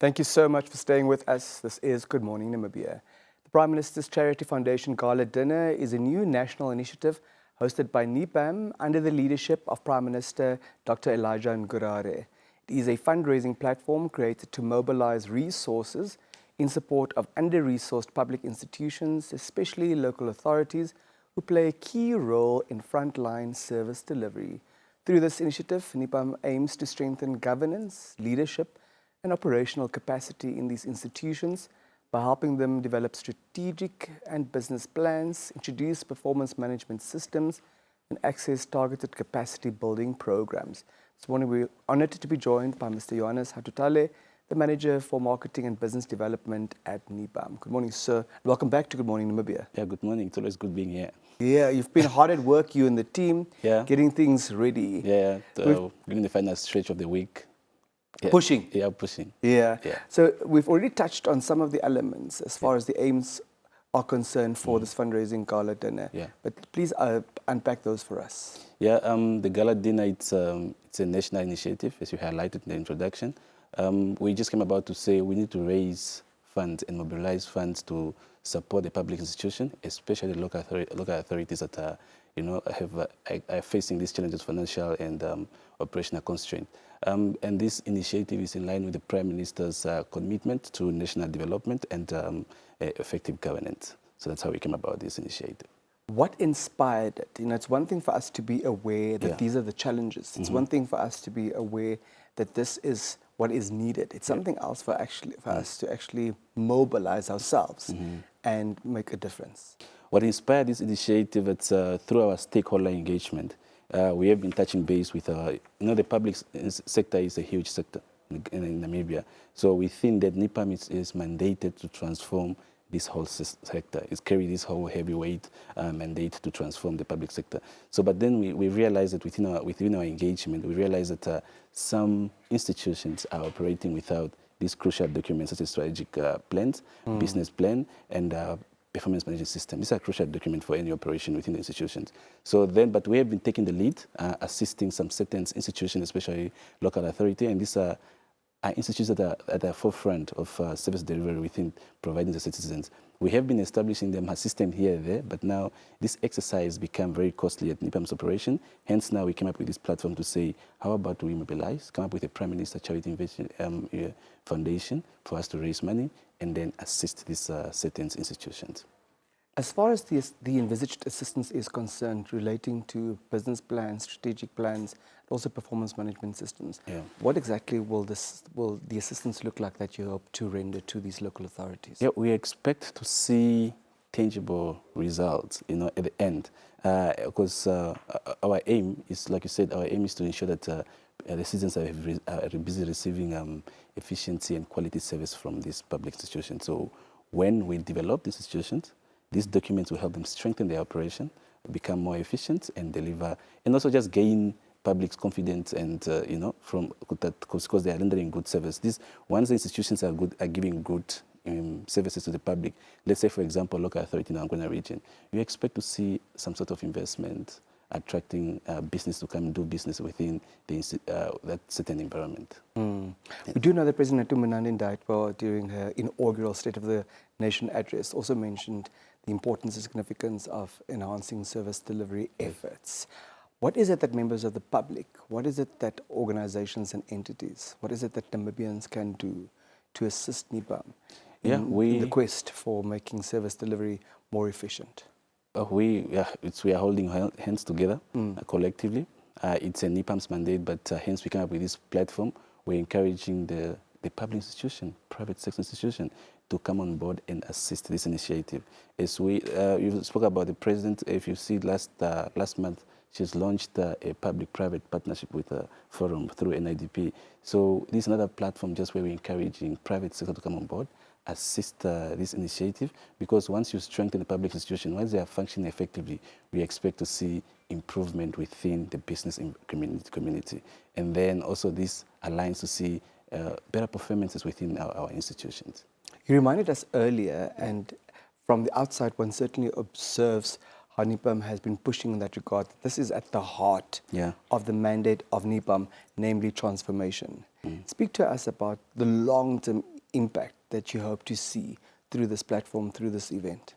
Thank you so much for staying with us. This is Good Morning Namibia. The Prime Minister's Charity Foundation Gala Dinner is a new national initiative hosted by NIPAM under the leadership of Prime Minister Dr. Elia Ngurare. It is a fundraising platform created to mobilise resources in support of under-resourced public institutions, especially local authorities, who play a key role in frontline service delivery. Through this initiative, NIPAM aims to strengthen governance, leadership, and operational capacity in these institutions by helping them develop strategic and business plans, introduce performance management systems, and access targeted capacity building programs. This morning we're honoured to be joined by Mr. Johannes Hatutale, the Manager for Marketing and Business Development at NIPAM. Good morning, sir. Welcome back to Good Morning Namibia. Yeah, good morning. It's always good being here. Yeah, you've been hard at work, you and the team, getting things ready. Yeah, during the final stretch of the week. Yeah. Pushing. Yeah, pushing. Yeah. So we've already touched on some of the elements as far as the aims are concerned for this fundraising gala dinner. Yeah. But please unpack those for us. Yeah, the gala dinner, it's a national initiative, as you highlighted in the introduction. We just came about to say we need to raise funds and mobilize funds to support the public institution, especially local authorities that are, are facing these challenges, financial and operational constraint. And this initiative is in line with the Prime Minister's commitment to national development and effective governance. So that's how we came about this initiative. What inspired it? It's one thing for us to be aware that these are the challenges. It's one thing for us to be aware that this is what is needed. It's something else for us to actually mobilize ourselves and make a difference. What inspired this initiative, it's through our stakeholder engagement. We have been touching base with, the public sector is a huge sector in Namibia. So we think that NIPAM is mandated to transform this whole sector. It's carried this whole heavyweight mandate to transform the public sector. So, but then we realized that within our engagement, we realized that some institutions are operating without these crucial documents such as strategic plans, business plan, and performance management system. These are crucial documents for any operation within the institutions. So then, but we have been taking the lead, assisting some certain institutions, especially local authority, and these are institutions that are at the forefront of service delivery within providing the citizens. We have been establishing them a system here and there, but now this exercise became very costly at NIPAM's operation. Hence now we came up with this platform to say, how about we mobilize, come up with a Prime Minister Charity Foundation for us to raise money and then assist these certain institutions. As far as the envisaged assistance is concerned relating to business plans, strategic plans, also performance management systems, what exactly will the assistance look like that you hope to render to these local authorities? Yeah, we expect to see tangible results, at the end, because our aim is, like you said, our aim is to ensure that the citizens are busy receiving efficiency and quality service from these public institutions. So when we develop these institutions, these documents will help them strengthen their operation, become more efficient, and deliver, and also just gain public's confidence and from that because they are rendering good service. Once the institutions are giving good services to the public, let's say for example local authority in the Angona region, you expect to see some sort of investment, attracting business to come and do business within that certain environment. We do know that President Tumunani Ndaitwa, during her inaugural State of the Nation address, also mentioned the importance and significance of enhancing service delivery efforts. What is it that members of the public, what is it that organizations and entities, what is it that Namibians can do to assist NIPAM in the quest for making service delivery more efficient? We are holding hands together collectively. It's a NIPAM's mandate, but hence we came up with this platform. We're encouraging the public institution, private sector institution, to come on board and assist this initiative. As you spoke about the president, if you see last month, she's launched a public-private partnership with a forum through NIDP. So this is another platform just where we're encouraging private sector to come on board, assist this initiative, because once you strengthen the public institution, once they are functioning effectively, we expect to see improvement within the business community. And then also this aligns to see better performances within our institutions. You reminded us earlier, and from the outside one certainly observes how NIPAM has been pushing in that regard. This is at the heart of the mandate of NIPAM, namely transformation. Speak to us about the long-term impact that you hope to see through this platform, through this event?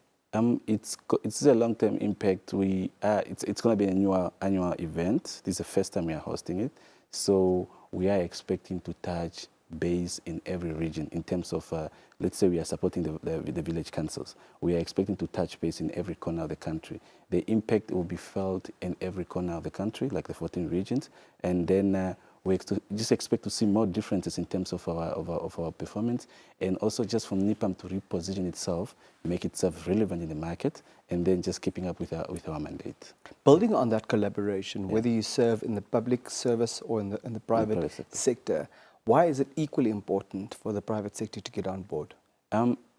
It's a long-term impact. It's going to be an annual event. This is the first time we are hosting it. So we are expecting to touch base in every region in terms of, let's say we are supporting the village councils. We are expecting to touch base in every corner of the country. The impact will be felt in every corner of the country, like the 14 regions. And then we just expect to see more differences in terms of our performance, and also just from NIPAM to reposition itself, make itself relevant in the market, and then just keeping up with our mandate. Building on that collaboration, whether you serve in the public service or in the private sector, why is it equally important for the private sector to get on board?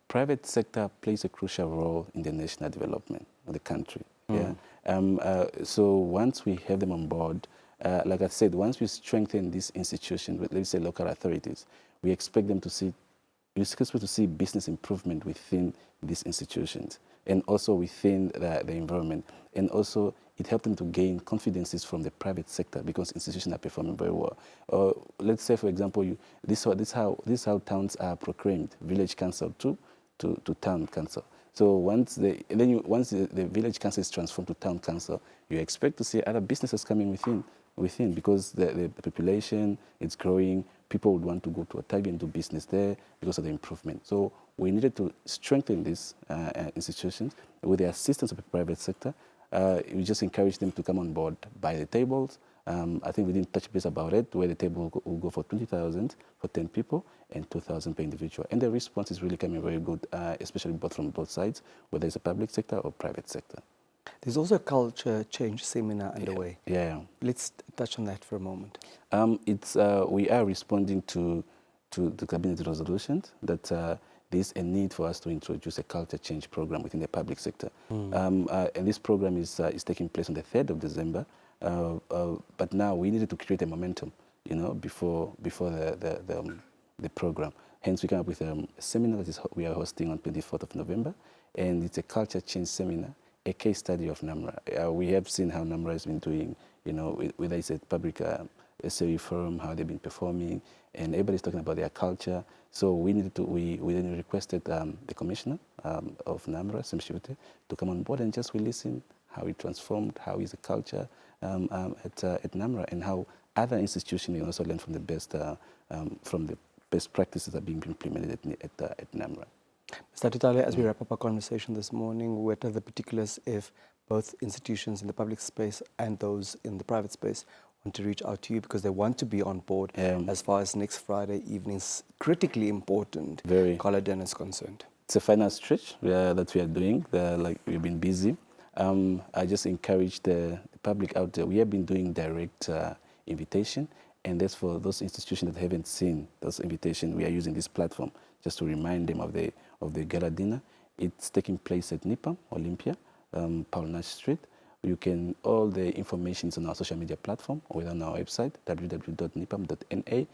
Private sector plays a crucial role in the national development of the country. So once we have them on board, like I said, once we strengthen this institution with, let's say, local authorities, we expect them to see, business improvement within these institutions and also within the environment. And also, it helps them to gain confidences from the private sector because institutions are performing very well. Let's say, for example, this is how towns are proclaimed: village council to town council. So once the village council is transformed to town council, you expect to see other businesses coming within because the population is growing. People would want to go to Otago and do business there because of the improvement. So we needed to strengthen these institutions with the assistance of the private sector. We just encourage them to come on board, buy the tables. I think we didn't touch base about it, where the table will go for 20,000 for 10 people and 2,000 per individual. And the response is really coming very good, especially from both sides, whether it's a public sector or private sector. There's also a culture change seminar underway. Yeah. Let's touch on that for a moment. We are responding to the cabinet resolutions that there's a need for us to introduce a culture change program within the public sector. And this program is taking place on the 3rd of December. But now we needed to create a momentum, before the program. Hence, we came up with a seminar that we are hosting on 24th of November, and it's a culture change seminar, a case study of NAMRA. We have seen how NAMRA has been doing, whether it's a public SAE forum, how they've been performing, and everybody's talking about their culture. So we then requested the commissioner of NAMRA, Sam Shivute, to come on board and just listen how it transformed, how is the culture at NAMRA, and how other institutions also learn from the best practices that are being implemented at NAMRA. Mr. Hatutale, as we wrap up our conversation this morning, what are the particulars if both institutions in the public space and those in the private space want to reach out to you because they want to be on board as far as next Friday evening's critically important Gala dinner is concerned? It's a final stretch that we are doing. We've been busy. I just encourage the public out there. We have been doing direct invitation, and that's for those institutions that haven't seen those invitations. We are using this platform just to remind them of the Gala dinner. It's taking place at NIPAM, Olympia, Paul Nash Street. All the information is on our social media platform or on our website, www.nipam.na.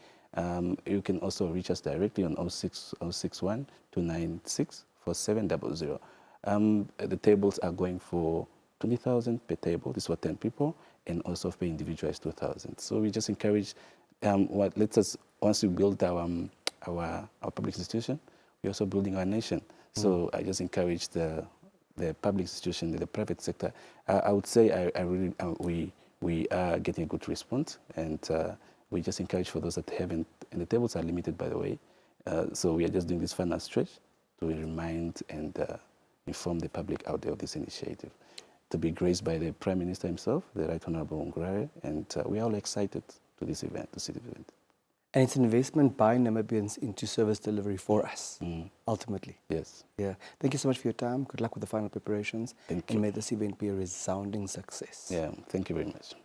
You can also reach us directly on 061 296 4700. The tables are going for 20,000 per table. This is for 10 people, and also per individual is 2,000. So we just encourage. Once we build our public institution, we're also building our nation. So I just encourage the public institution, the private sector. I would say we are getting a good response, and we just encourage for those that haven't. And the tables are limited, by the way. So we are just doing this final stretch to remind and inform the public out there of this initiative, to be graced by the Prime Minister himself, the Right Honourable Ngurare, and we are all excited to this event, to see the event. And it's an investment by Namibians into service delivery for us, ultimately. Yes. Yeah. Thank you so much for your time. Good luck with the final preparations. Thank you. And may this event be a resounding success. Yeah. Thank you very much.